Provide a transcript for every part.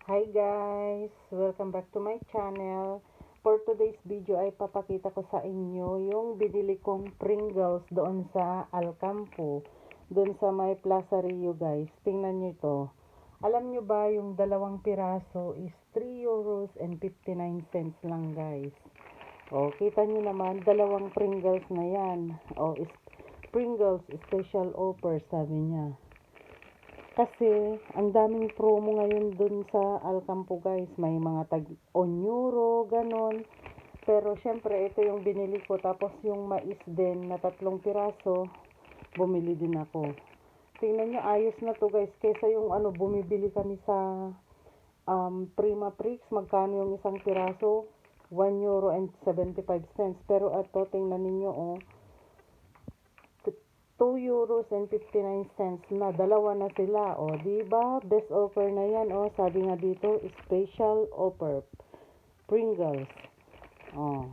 Hi guys! Welcome back to my channel. For today's video ay papakita ko sa inyo yung binili kong Pringles doon sa Alcampo. Doon sa may Plaza Rio guys. Tingnan nyo ito. Alam nyo ba yung dalawang piraso is 3 euros and 59 cents lang guys. O, kita nyo naman, dalawang Pringles na yan. O, Pringles special offer sabi niya. Kasi, ang daming promo ngayon dun sa Alcampo guys. May mga tag 1 euro, ganon. Pero, syempre, ito yung binili ko. Tapos, yung mais din na 3 piraso, bumili din ako. Tingnan nyo, ayos na to guys. Kesa yung bumibili kami sa Prima Prix. Magkano yung isang piraso? 1 euro and 75 cents. Pero, ito, tingnan ninyo, oh. 2 euros and 59 cents na. Dalawa na sila. O, diba? Best offer na yan. O, sabi nga dito, special offer. Pringles. O.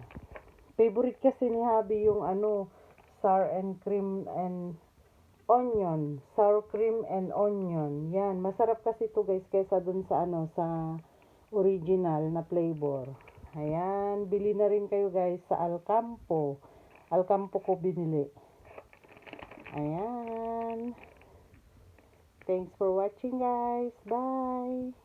Favorite kasi ni Habi yung sour and cream and onion. Sour cream and onion. Yan. Masarap kasi ito guys kaysa dun sa sa original na flavor. Ayan. Bili na rin kayo guys sa Alcampo. Alcampo ko binili. Ayan. Thanks for watching guys. Bye.